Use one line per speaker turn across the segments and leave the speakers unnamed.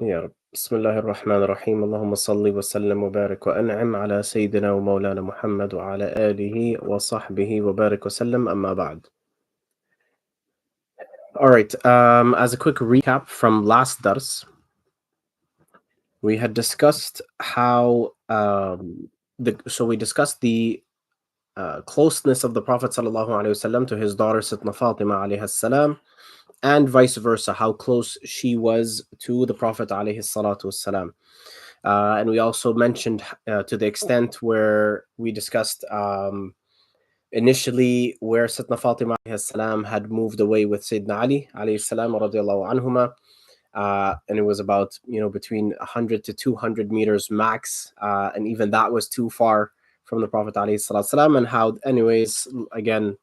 يا رب. بسم الله الرحمن الرحيم. اللهم صل وسلم وبارك وأنعم على سيدنا ومولانا محمد وعلى آله وصحبه وبارك وسلم أما بعد. All right. As a quick recap from last dars, we had discussed how we discussed the closeness of the Prophet sallallahu alaihi wasallam to his daughter Sitna Fatima alayhi salam, and vice versa, how close she was to the Prophet alayhi salatu wassalam. And we also mentioned to the extent where we discussed initially where Sitna Fatima alayhi salam had moved away with Sayyidina Ali alayhi salam radiallahu anhuma. And it was about, between 100 to 200 meters max. And even that was too far from the Prophet alayhi salam. And how, anyways, again,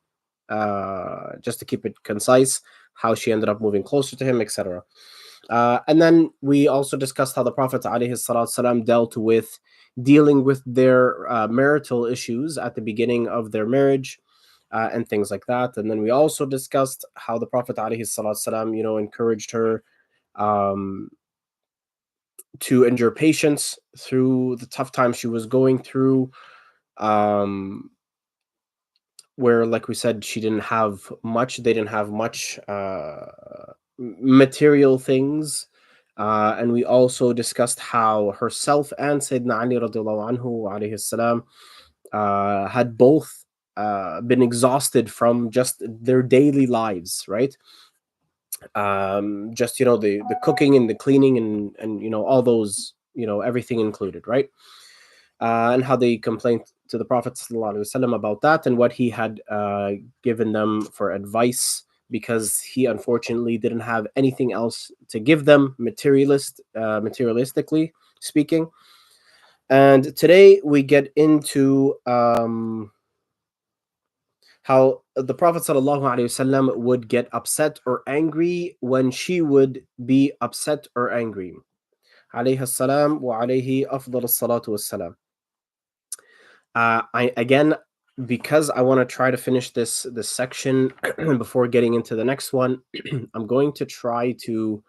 just to keep it concise, how she ended up moving closer to him, etc. And then we also discussed how the Prophet ﷺ dealing with their marital issues at the beginning of their marriage and things like that. And then we also discussed how the Prophet ﷺ, encouraged her to endure patience through the tough times she was going through, where, like we said, they didn't have much material things. And we also discussed how herself and Sayyidina Ali radiallahu anhu alayhi salam had both been exhausted from just their daily lives, right? Just the cooking and the cleaning and all those, everything included, right? And how they complained to the Prophet ﷺ about that and what he had given them for advice, because he unfortunately didn't have anything else to give them, materialistically speaking. And today we get into how the Prophet ﷺ would get upset or angry when she would be upset or angry. Alayhi salam wa alayhi afdal as-salatu was-salam. Because I want to try to finish this section before getting into the next one, I'm going to try to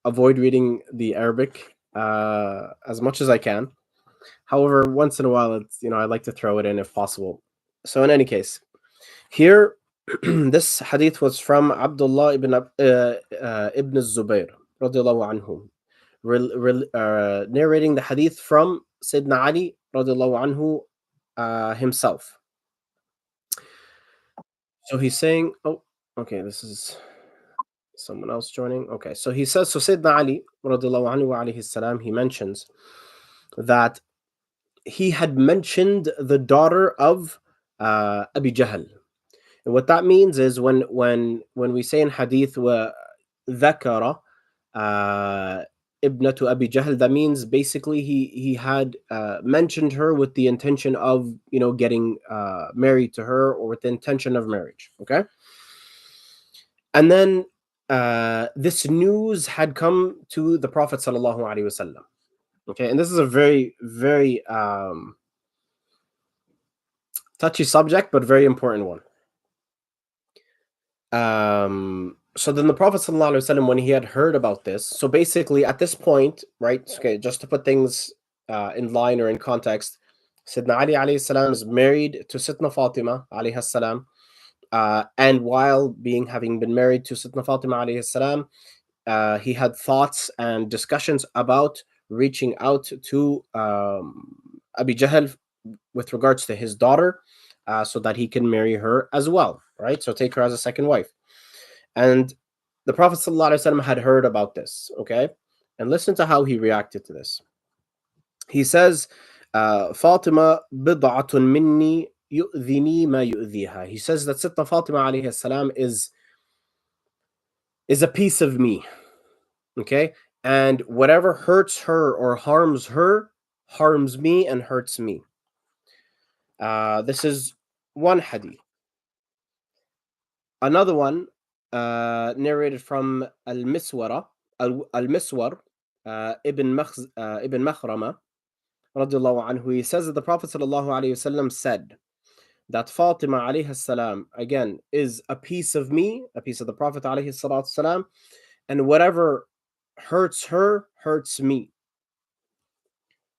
avoid reading the Arabic as much as I can. However, once in a while, I like to throw it in if possible. So in any case, here, this hadith was from Abdullah ibn Zubayr radiallahu anhu, narrating the hadith from Sayyidina Ali radiallahu anhu himself. So he's saying, oh, okay, this is someone else joining. Okay, so he says, so Sayyidina Ali radiallahu anhu alayhi salam, he mentions that he had mentioned the daughter of Abi Jahl. And what that means is when we say in hadith wa dhakara ibnatu Abi Jahl, that means basically he had mentioned her with the intention of getting married to her, or with the intention of marriage. Okay, and then this news had come to the Prophet sallallahu alaihi wasallam. Okay, and this is a very, very touchy subject, but very important one. So then the Prophet ﷺ, when he had heard about this, so basically at this point, right? Okay, just to put things in line or in context, Sayyidina Ali alayhi salam is married to Sitna Fatima alayhi salam, and while having been married to Sitna Fatima alayhi salam, he had thoughts and discussions about reaching out to Abi Jahl with regards to his daughter, so that he can marry her as well, right? So take her as a second wife. And the Prophet ﷺ had heard about this, okay? And listen to how he reacted to this. He says, Fatima bid'atun minni yu'dhini ma yu'dhiha. He says that Sitna Fatima alayhi salam is a piece of me, okay? And whatever hurts her or harms her, harms me and hurts me. This is one hadith. Another one, narrated from Al-Miswar ibn Makhrama radiallahu anhu. He says that the Prophet sallallahu alaihi wasallam said that Fatima alayhi salam, again, is a piece of me, a piece of the Prophet alayhi salatu salam, and whatever hurts her, hurts me.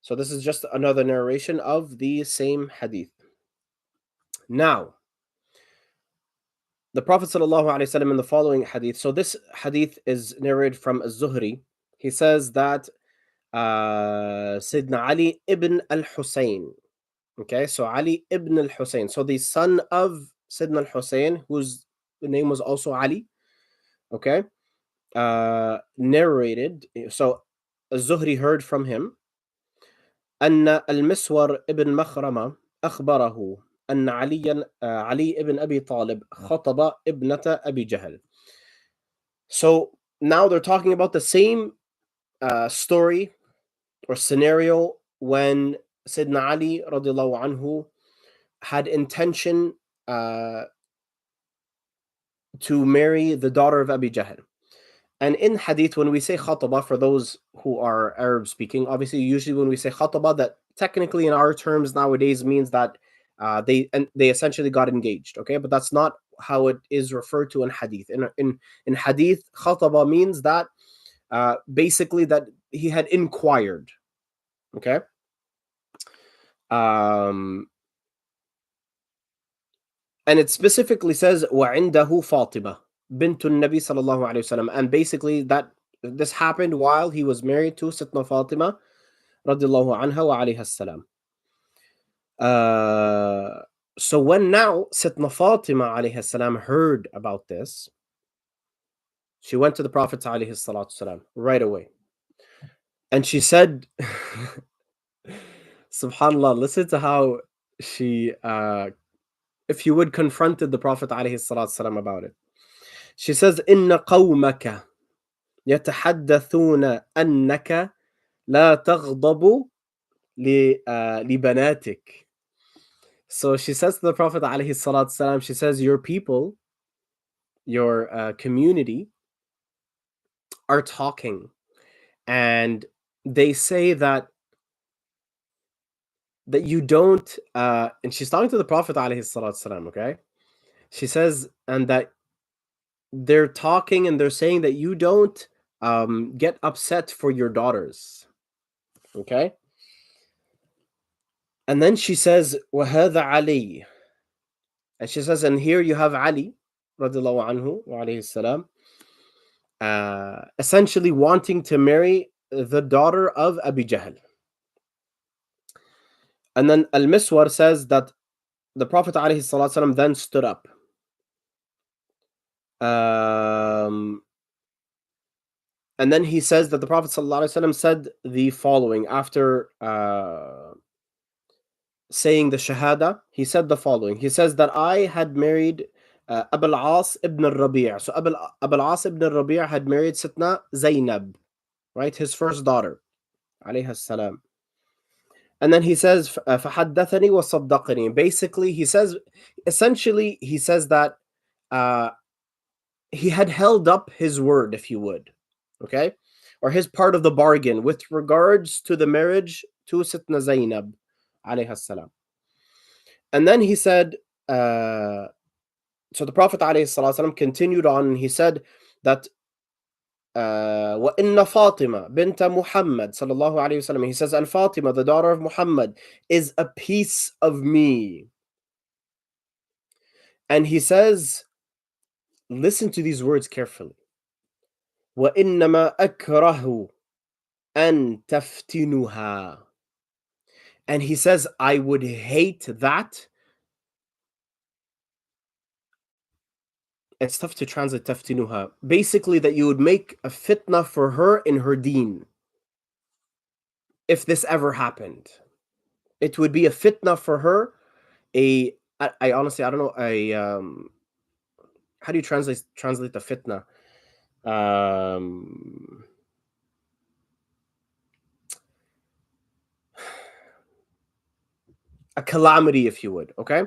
So this is just another narration of the same hadith. Now, the Prophet ﷺ in the following hadith, so this hadith is narrated from Az-Zuhri. He says that Sayyidina Ali ibn al-Husayn. Okay, so Ali ibn al-Husayn. So the son of Sayyidina al-Husayn, whose name was also Ali. Okay, narrated. So Az-Zuhri heard from him أن المسور ابن مخرمة أخبره أن علي ابن أبي طالب خطب ابنة أبي جهل. So now they're talking about the same story or scenario when Sayyidina Ali radiallahu anhu had intention to marry the daughter of Abi Jahl. And in hadith, when we say khataba, for those who are Arab speaking, obviously, usually when we say khataba, that technically in our terms nowadays means that they essentially got engaged. Okay, but that's not how it is referred to in hadith. In hadith, khataba means that basically that he had inquired. Okay. And it specifically says وعنده فاطمة بنت النبي صلى الله عليه وسلم, and basically that this happened while he was married to Sitna Fatima رضي الله عنها وعليها السلام. So when now Sitna Fatima عليها السلام heard about this, she went to the Prophet عليه الصلاة والسلام right away, and she said, Subhanallah, listen to how she if you would confronted the Prophet عليه الصلاة والسلام about it. She says, إن قومك يتحدثون أنك لا تغضب لبناتك. So she says to the Prophet عليه الصلاة والسلام, she says, your people, your community are talking, and they say that you don't, and she's talking to the Prophet عليه الصلاة والسلام, okay? She says, and that they're talking and they're saying that you don't get upset for your daughters. Okay? And then she says, وَهَذَا عَلِي. And she says, and here you have Ali, radiallahu anhu, wa alayhi salam, essentially wanting to marry the daughter of Abi Jahl. And then Al-Miswar says that the Prophet alayhi salatu then stood up. And then he says that the Prophet ﷺ said the following after saying the Shahada. He said the following. He says that I had married Abul As ibn al-Rabi'. So Abul As ibn al-Rabi' had married Sitna Zainab, right? His first daughter, alayha salam. And then he says, فَحَدَّثَنِي وَصَدَّقَنِي. Basically, he says, essentially, he says that he had held up his word, if you would. Okay, or his part of the bargain with regards to the marriage to Sitna Zainab alayha salam. And then he said, so the Prophet alayhi salam continued on, and he said that وَإِنَّ فَاطِمَةَ بِنْتَ مُحَمَّدٍ صلى الله عليه وسلم, he says, and Fatima, the daughter of Muhammad, is a piece of me. And he says, listen to these words carefully. وَإِنَّمَا أَكْرَهُ أَن تَفْتِنُهَا. And he says, I would hate that. It's tough to translate taftinuha. Basically, that you would make a fitna for her in her deen. If this ever happened, it would be a fitna for her. I honestly, I don't know. How do you translate the fitna? A calamity, if you would. Okay.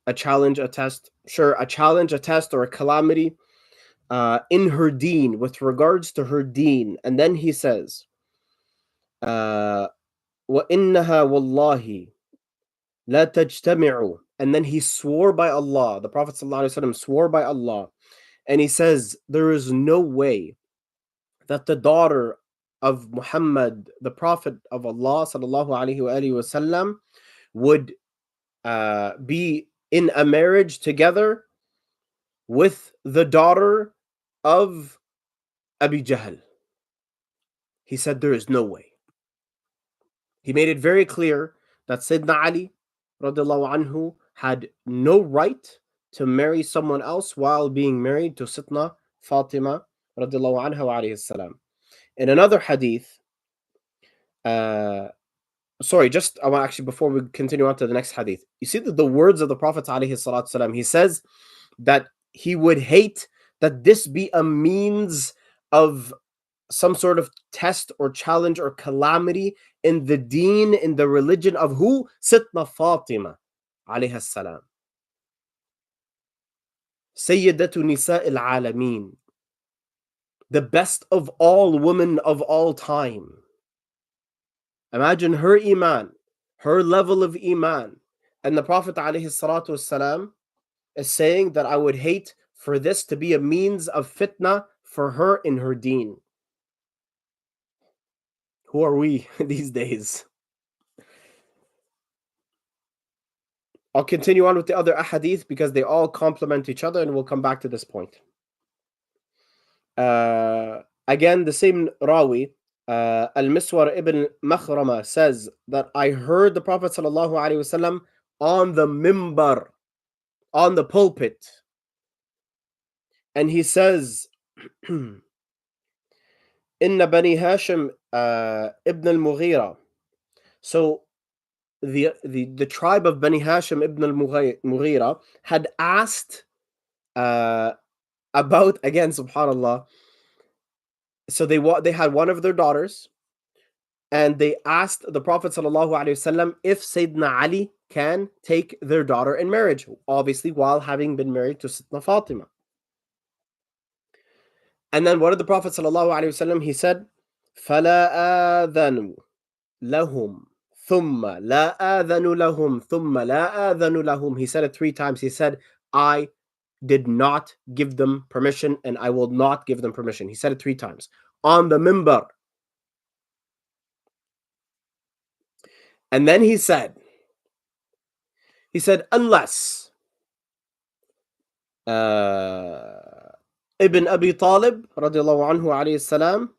A challenge, a test. Sure, a challenge, a test, or a calamity in her deen, with regards to her deen. And then he says, وَإِنَّهَا وَاللَّهِ لَا تَجْتَمِعُ. And then he swore by Allah, the Prophet ﷺ swore by Allah, and he says, there is no way that the daughter of Muhammad, the Prophet of Allah sallallahu alaihi wasallam, would be in a marriage together with the daughter of Abi Jahl. He said there is no way. He made it very clear that Sayyidina Ali radiallahu anhu had no right to marry someone else while being married to Sayyidina Fatima radiallahu anha wa alayhi salam. In another hadith, sorry, just I want actually before we continue on to the next hadith, you see the words of the Prophet alayhi salatu salam. He says that he would hate that this be a means of some sort of test or challenge or calamity in the deen, in the religion of who? Sayyidina Fatima alayhi salam. Sayyidatu Nisa al-Alameen, the best of all women of all time. Imagine her iman, her level of iman. And the Prophet ﷺ is saying that I would hate for this to be a means of fitna for her in her deen. Who are we these days? I'll continue on with the other ahadith because they all complement each other, and we'll come back to this point. Again, the same Rawi, Al-Miswar ibn Makhrama, says that I heard the Prophet ﷺ on the mimbar, on the pulpit, and he says, Inna Bani Hashim ibn al-Mughira. So the tribe of Bani Hashim ibn al-Mughira had asked about, again, subhanallah, so they had one of their daughters, and they asked the Prophet ﷺ if Sayyidina Ali can take their daughter in marriage, obviously while having been married to Sayyidina Fatima. And then what did the Prophet ﷺ, he said, فَلَا آذَنُ لَهُمْ ثُمَّ لَا آذَنُ لَهُمْ ثُمَّ لَا آذَنُ لَهُمْ. He said it 3 times. He said, I did not give them permission, and I will not give them permission. He said it 3 times on the mimbar. And then he said, unless Ibn Abi Talib radiallahu anhu alayhi salam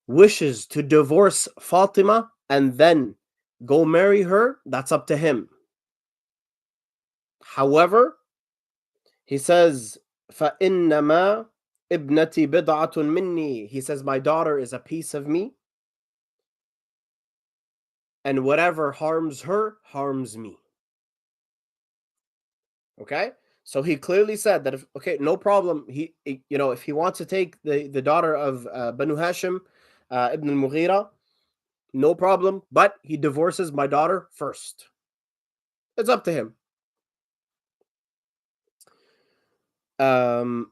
wishes to divorce Fatima and then go marry her, that's up to him. However, he says, فَإِنَّمَا إِبْنَتِي بِضْعَةٌ مِنِّي. He says, my daughter is a piece of me, and whatever harms her, harms me. Okay? So he clearly said that, no problem. If he wants to take the daughter of Banu Hashim, Ibn al-Mughira, no problem, but he divorces my daughter first. It's up to him. And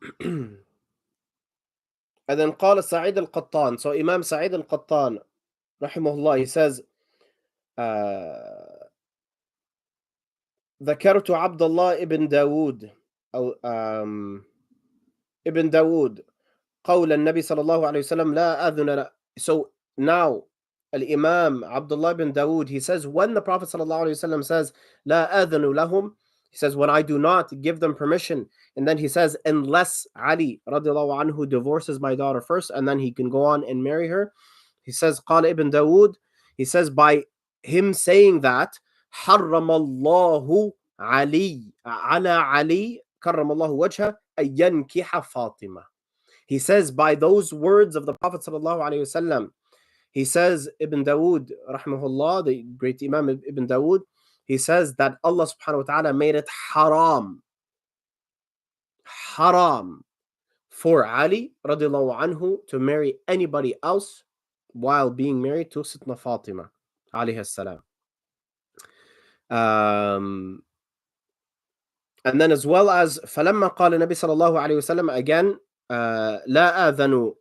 then قال سعيد القطان. So Imam Sa'id al-Qattan, rahimahullah, he says, ذكرت عبد الله ابن داود أو ابن داود قول النبي صلى الله عليه وسلم لا أذن. So now Al-Imam Abdullah ibn Dawood, he says, when the Prophet sallallahu alaihi wasallam says لا أذن لهم, he says, when I do not give them permission, and then he says, unless Ali radiallahu anhu divorces my daughter first, and then he can go on and marry her. He says, قال ibn Dawood, he says, by him saying that, حرم الله علي على علي كرم الله وجهه أن ينكح فاطمة. He says, by those words of the Prophet sallallahu alaihi wasallam, he says, Ibn Dawood, rahimahullah, the great Imam Ibn Dawood, he says that Allah subhanahu wa ta'ala made it haram for Ali radiallahu anhu to marry anybody else while being married to Sayyidina Fatima alayhi salam. And then as well as فلما قال النبي صلى الله عليه وسلم, again, لا آذن,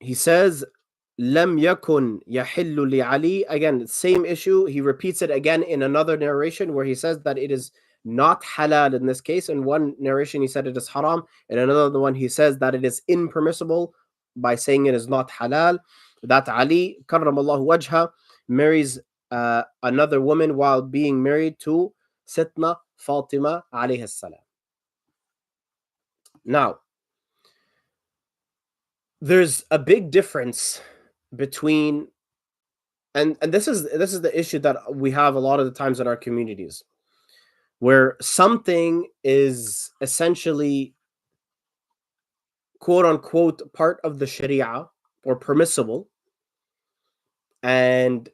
he says, لم يكن يحل لعلي. Again, same issue. He repeats it again in another narration where he says that it is not halal in this case. In one narration, he said it is haram. In another one, he says that it is impermissible by saying it is not halal. That Ali, karramallahu wajha, marries another woman while being married to Sitna Fatima alayhi salam. Now, there's a big difference between, and this is the issue that we have a lot of the times in our communities, where something is essentially quote unquote part of the Sharia or permissible, and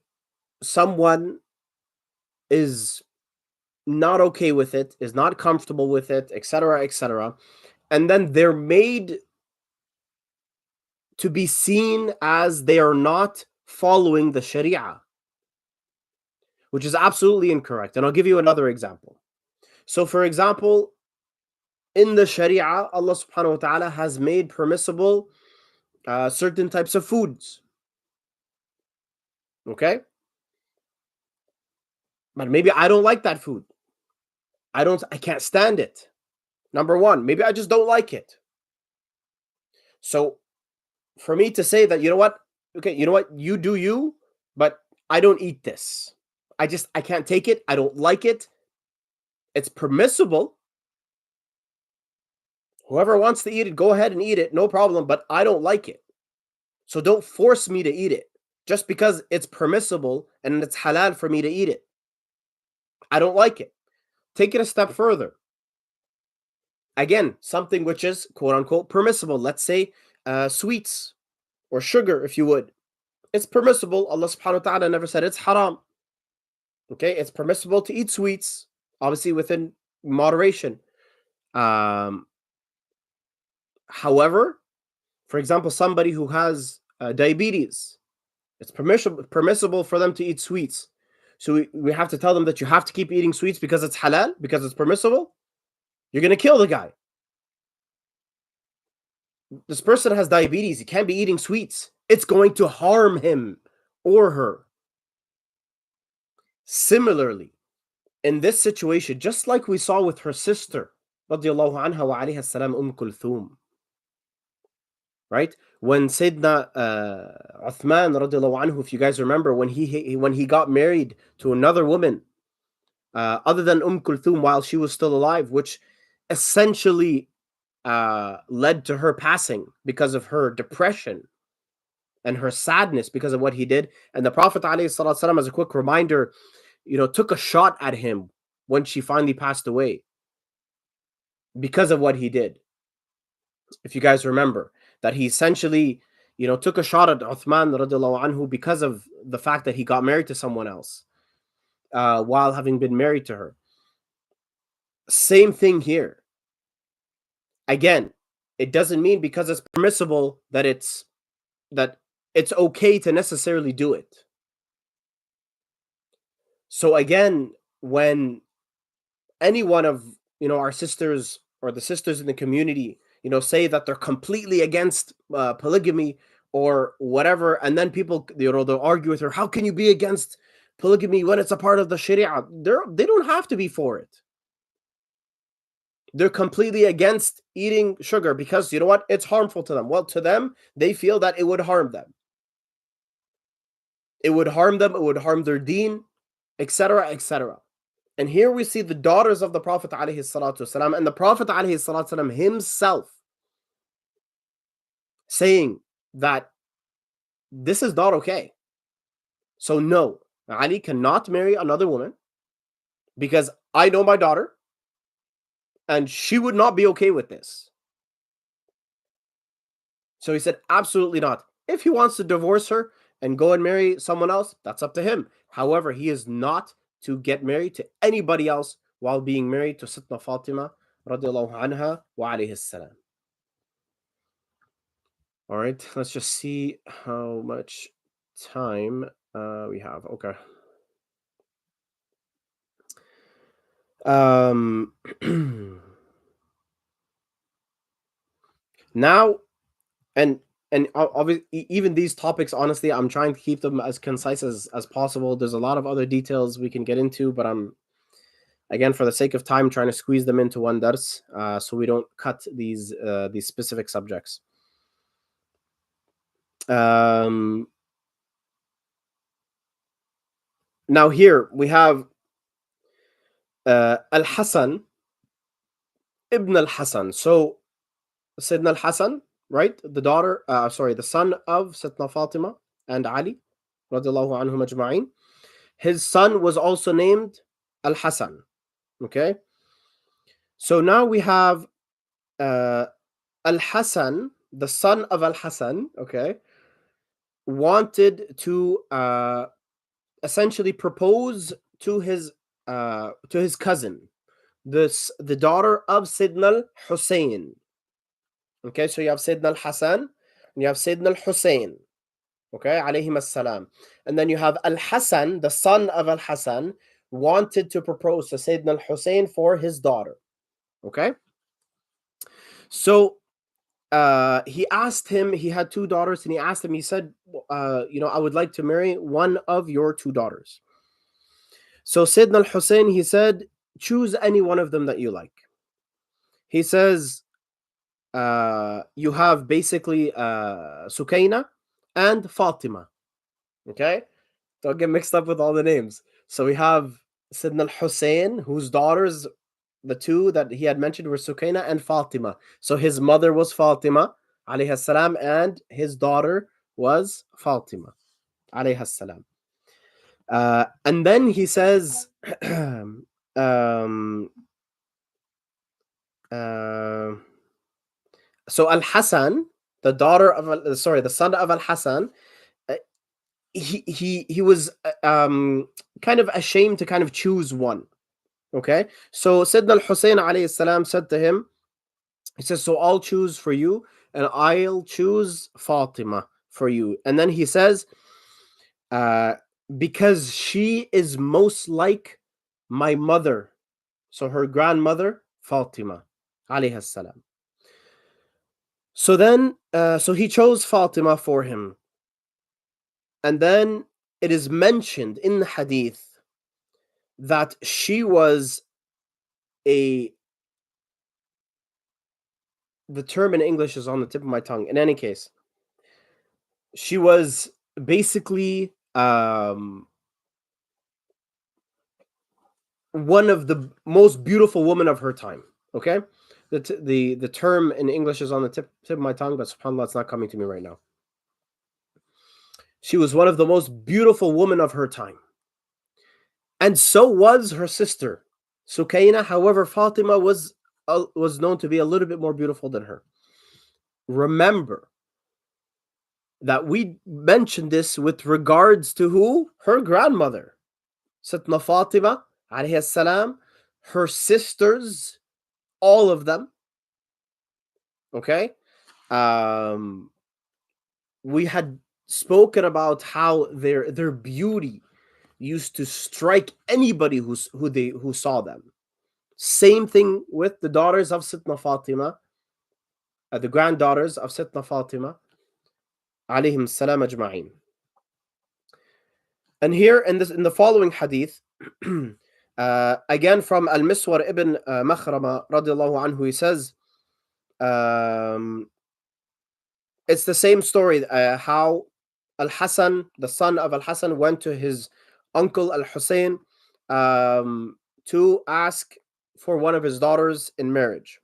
someone is not okay with it, is not comfortable with it, etc., etc., and then they're made to be seen as they are not following the Sharia, which is absolutely incorrect. And I'll give you another example. So, for example, in the Sharia, Allah subhanahu wa ta'ala has made permissible certain types of foods. Okay? But maybe I don't like that food. I can't stand it. Number one, maybe I just don't like it. So for me to say that, you know what? Okay, you know what? You do you, but I don't eat this. I can't take it. I don't like it. It's permissible. Whoever wants to eat it, go ahead and eat it. No problem, but I don't like it. So don't force me to eat it just because it's permissible and it's halal for me to eat it. I don't like it. Take it a step further. Again, something which is quote unquote permissible. Let's say sweets or sugar, if you would. It's permissible. Allah subhanahu wa ta'ala never said it's haram. Okay, it's permissible to eat sweets, obviously within moderation. However, for example, somebody who has diabetes, it's permissible for them to eat sweets. So we have to tell them that you have to keep eating sweets because it's halal, because it's permissible. You're going to kill the guy. This person has diabetes. He can't be eating sweets. It's going to harm him or her. Similarly, in this situation, just like we saw with her sister, radiallahu anha wa alayha salam, Kulthum, right? When Sayyidina Uthman, radiallahu anhu, if you guys remember, when he got married to another woman, other than Kulthum, while she was still alive, which essentially led to her passing because of her depression and her sadness because of what he did. And the Prophet ﷺ, as a quick reminder, took a shot at him when she finally passed away because of what he did. If you guys remember, that he essentially, took a shot at Uthman radiallahu anhu because of the fact that he got married to someone else while having been married to her. Same thing here. Again, it doesn't mean because it's permissible that it's okay to necessarily do it. So again, when any one of our sisters or the sisters in the community say that they're completely against polygamy or whatever, and then people they'll argue with her, how can you be against polygamy when it's a part of the Sharia? They don't have to be for it. They're completely against eating sugar because you know what? It's harmful to them. Well, to them, they feel that it would harm them. It would harm them. It would harm their deen, etc., etc. And here we see the daughters of the Prophet ﷺ, and the Prophet ﷺ himself saying that this is not okay. So no, Ali cannot marry another woman because I know my daughter and she would not be okay with this. So he said, absolutely not. If he wants to divorce her and go and marry someone else, that's up to him. However, he is not to get married to anybody else while being married to Sitna Fatima radiallahu anha wa alayhi salam. All right, let's just see how much time we have. Okay. Now, and obviously, even these topics, honestly, I'm trying to keep them as concise as possible. There's a lot of other details we can get into, but I'm Again, for the sake of time, trying to squeeze them into one dars, so we don't cut these specific subjects. Now here we have Al-Hasan ibn Al-Hasan. So Sayyidina Al-Hasan, right? The son of Sayyidina Fatima and Ali, radiallahu anhum ajma'in. His son was also named Al-Hasan. Okay. So now we have Al-Hasan, the son of Al-Hasan, okay, wanted to essentially propose to his cousin, the daughter of Sayyidina Al-Hussein. Okay, so you have Sayyidina Al-Hasan and you have Sayyidina Al-Hussein. Okay, alayhim as-salam. And then you have Al-Hasan, the son of Al-Hasan, wanted to propose to Sayyidina Al-Hussein for his daughter. Okay, so he asked him, he had two daughters, and he asked him, he said, I would like to marry one of your two daughters. So Sayyidina Al-Hussein, he said, choose any one of them that you like. He says, you have basically Sukaina and Fatima. Okay, don't get mixed up with all the names. So we have Sayyidina Al-Hussein, whose daughters, the two that he had mentioned, were Sukaina and Fatima. So his mother was Fatima alayhi salam, and his daughter was Fatima alayhi salam. And then he says, so Al-Hasan, the son of Al-Hasan, he was kind of ashamed to kind of choose one. Okay, so Sayyidina Al-Hussein alayhi salam said to him, he says, so I'll choose for you and I'll choose Fatima for you. And then he says, because she is most like my mother, so her grandmother Fatima alayhi salam. So then so he chose Fatima for him. And then it is mentioned in the hadith that she was the term in English is on the tip of my tongue. In any case, she was basically one of the most beautiful women of her time. Okay, the term in English is on the tip of my tongue, but subhanAllah, it's not coming to me right now. She was one of the most beautiful women of her time, and so was her sister Sukaina. However, Fatima was known to be a little bit more beautiful than her. Remember that we mentioned this with regards to who? Her grandmother, Sayyidina Fatima alayhi salam, her sisters, all of them. Okay, we had spoken about how their beauty used to strike anybody who saw them. Same thing with the daughters of Sayyidina Fatima, the granddaughters of Sayyidina Fatima alayhim salam ajma'in. And here in the following hadith, again from Al-Miswar ibn Makhrama radiallahu anhu, he says, it's the same story, how Al-Hasan, the son of Al-Hasan, went to his uncle Al-Hussein to ask for one of his daughters in marriage.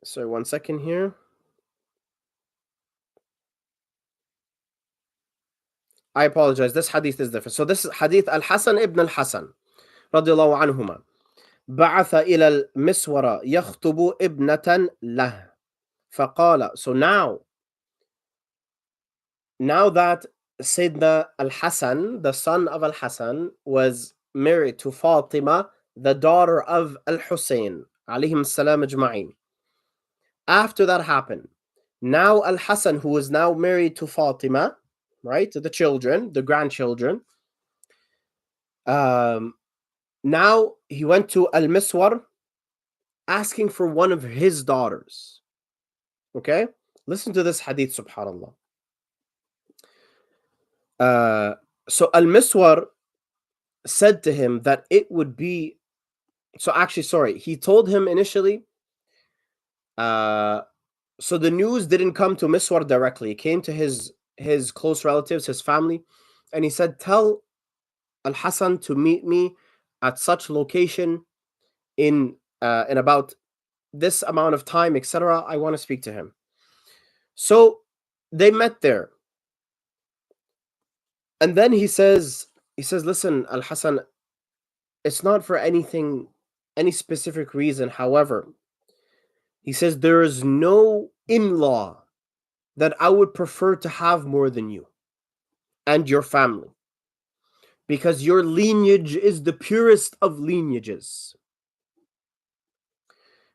Sorry, 1 second here. I apologize. This hadith is different. So this is hadith Al-Hasan ibn Al-Hasan radiallahu anhuma. بعث إلى المسور يخطب ابنة له فقال. So now that Sayyidina Al-Hasan, the son of Al-Hasan, was married to Fatima, the daughter of Al-Hussein alayhim salam ajma'in. After that happened, now Al-Hasan, who is now married to Fatima, right, to the children, the grandchildren, now he went to Al-Miswar asking for one of his daughters. Okay, listen to this hadith, subhanallah. So Al-Miswar said to him that it would be, so actually, sorry, he told him initially, so the news didn't come to Miswar directly. It came to his close relatives, his family, and he said, tell Al-Hasan to meet me at such location in about this amount of time, etc. I want to speak to him. So they met there. And then he says, listen, Al-Hasan, it's not for anything, any specific reason. However, he says, there is no in-law that I would prefer to have more than you and your family, because your lineage is the purest of lineages.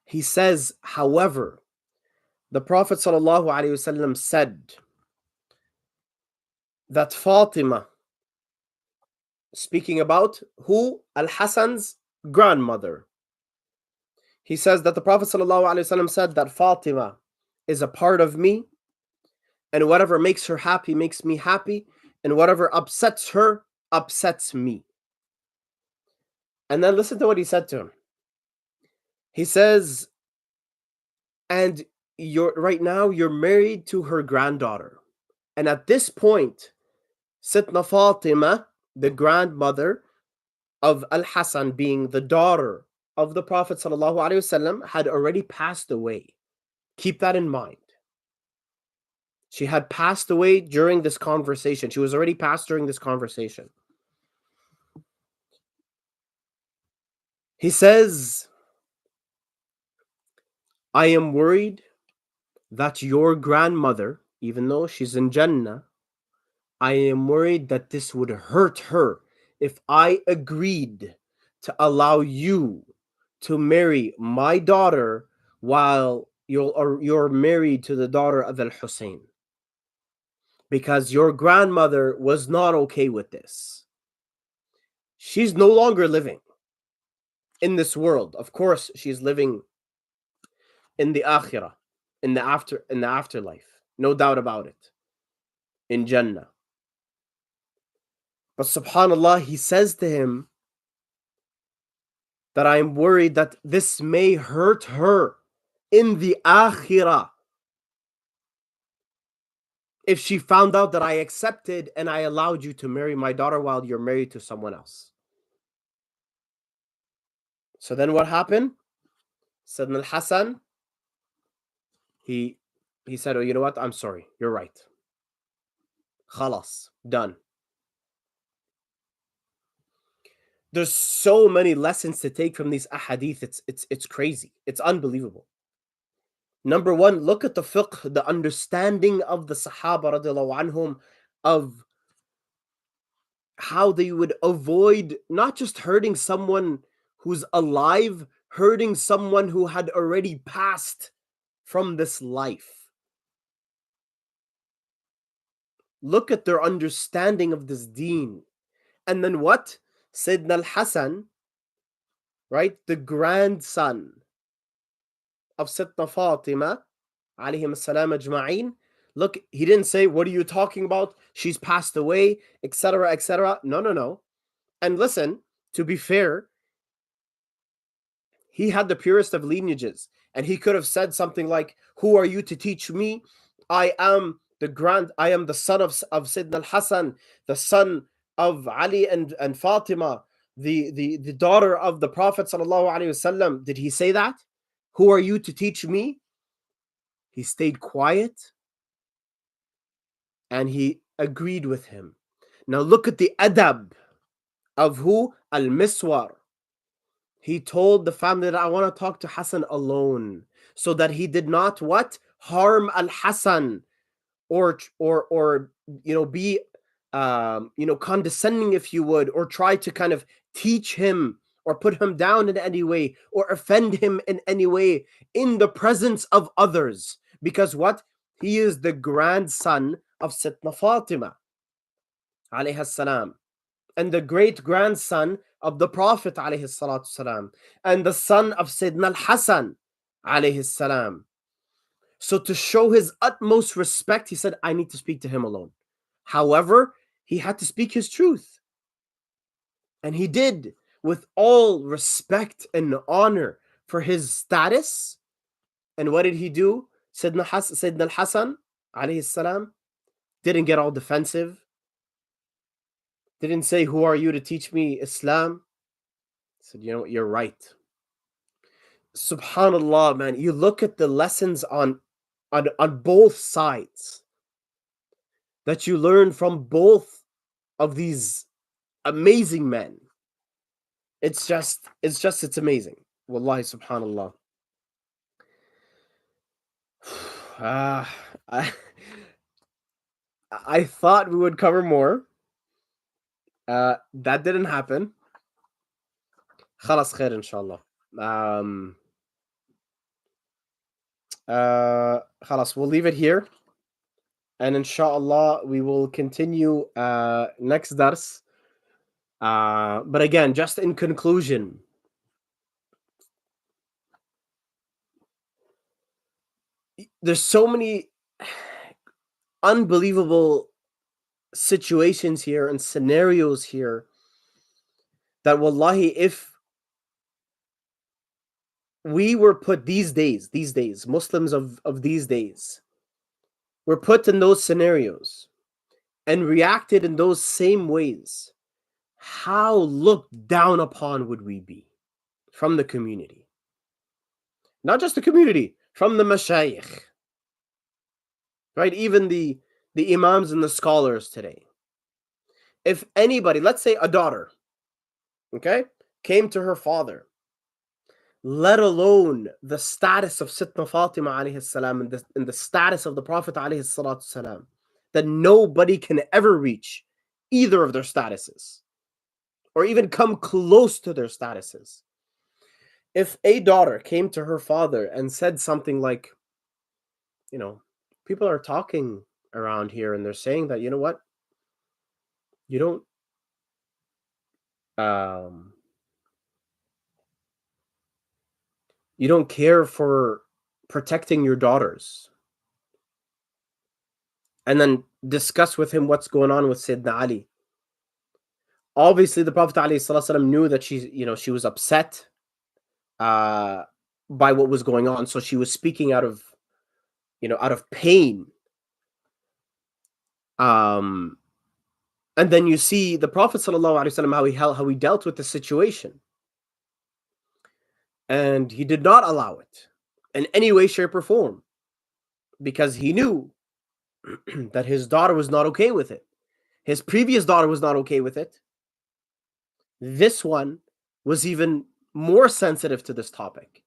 He says, however, the Prophet ﷺ said that Fatima, speaking about who? Al-Hasan's grandmother. He says that the Prophet ﷺ said that Fatima is a part of me, and whatever makes her happy makes me happy, and whatever upsets her upsets me. And then listen to what he said to him. He says, and right now you're married to her granddaughter. And at this point, Sitna Fatima, the grandmother of Al-Hasan, being the daughter of the Prophet ﷺ, had already passed away. Keep that in mind. She had passed away during this conversation. She was already passed during this conversation. He says, I am worried that your grandmother, even though she's in Jannah, I am worried that this would hurt her if I agreed to allow you to marry my daughter while you're married to the daughter of Al-Hussein. Because your grandmother was not okay with this. She's no longer living in this world. Of course, she's living in the akhirah, in the afterlife. No doubt about it. In Jannah. But subhanAllah, he says to him that I am worried that this may hurt her in the akhirah if she found out that I accepted and I allowed you to marry my daughter while you're married to someone else. So then what happened? Sayyidina Al-Hasan, he said, oh, you know what? I'm sorry. You're right. Khalas. Done. There's so many lessons to take from these ahadith. It's crazy. It's unbelievable. Number one, look at the fiqh, the understanding of the Sahaba radiallahu anhum, of how they would avoid not just hurting someone who's alive, hurting someone who had already passed from this life. Look at their understanding of this deen. And then what? Sayyidina Al-Hasan, right, the grandson of Sayyidina Fatima, alayhim as-salam ajma'een. Look, he didn't say, what are you talking about? She's passed away, etc., etc. No. And listen, to be fair, he had the purest of lineages, and he could have said something like, who are you to teach me? I am the son of Sayyidina Al-Hasan, the son of Ali and Fatima, the daughter of the Prophet sallallahu alaihi wasallam. Did he say that? Who are you to teach me? He stayed quiet and he agreed with him. Now look at the adab of who? Al-Miswar. He told the family that I want to talk to Hassan alone, so that he did not what? Harm Al-Hasan or be condescending, if you would, or try to kind of teach him or put him down in any way or offend him in any way in the presence of others. Because what? He is the grandson of Sayyidina Fatima alayhi salam, and the great grandson of the Prophet alayhi salatu salam, and the son of Sayyidina Al-Hasan alayhi salam. So to show his utmost respect, he said, I need to speak to him alone. However, he had to speak his truth. And he did, with all respect and honor for his status. And what did he do? Sayyidina al-Hasan, alayhi salam, didn't get all defensive, didn't say, who are you to teach me Islam? He said, you know what, you're right. Subhanallah, man, you look at the lessons on both sides that you learn from both of these amazing men. It's amazing. Wallahi, subhanallah. I I thought we would cover more. That didn't happen. خلاص خير إن شاء الله. خلاص, we'll leave it here. And inshallah, we will continue next dars. But again, just in conclusion, there's so many unbelievable situations here and scenarios here that wallahi, if we were put these days, Muslims of these days, were put in those scenarios and reacted in those same ways, how looked down upon would we be from the community? Not just the community, from the mashayikh, right? Even the imams and the scholars today. If anybody, let's say a daughter, okay, came to her father, let alone the status of Sittna Fatima alayhi salam and the status of the Prophet alayhi salatu salam, that nobody can ever reach either of their statuses or even come close to their statuses. If a daughter came to her father and said something like, you know, people are talking around here and they're saying that, you know what, you don't care for protecting your daughters, and then discuss with him what's going on with Sayyidina Ali. Obviously, the Prophet ﷺ knew that she was upset by what was going on, so she was speaking out of pain. And then you see the Prophet ﷺ, how he dealt with the situation, and he did not allow it in any way, shape, or form, because he knew that his daughter was not okay with it. His previous daughter was not okay with it. This one was even more sensitive to this topic.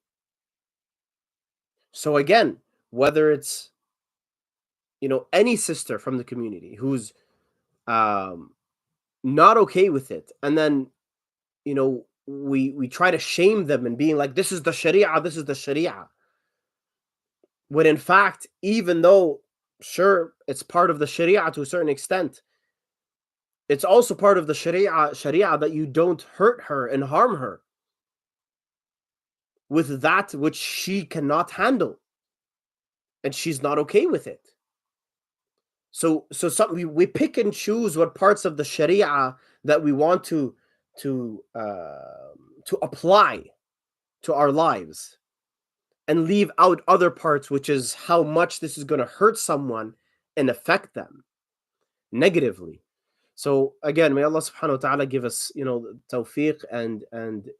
So again, whether it's any sister from the community who's not okay with it, and then we try to shame them and being like, this is the Sharia, when in fact, even though sure it's part of the Sharia to a certain extent, it's also part of the Sharia that you don't hurt her and harm her with that which she cannot handle, and she's not okay with it. So we pick and choose what parts of the Sharia that we want to apply to our lives, and leave out other parts, which is how much this is going to hurt someone and affect them negatively. So again, may Allah subhanahu wa ta'ala give us, tawfiq and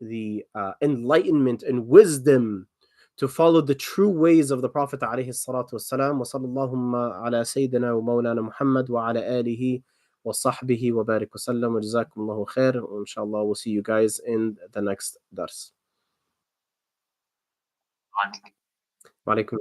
the enlightenment and wisdom to follow the true ways of the Prophet alayhi salatu wassalam. Wa sallallahu ala sayyidina wa mawlana Muhammad wa ala alihi wa sahbihi wa barik wa sallam wa jazakumullahu khair. Inshallah, we'll see you guys in the next dars. Wa alaikum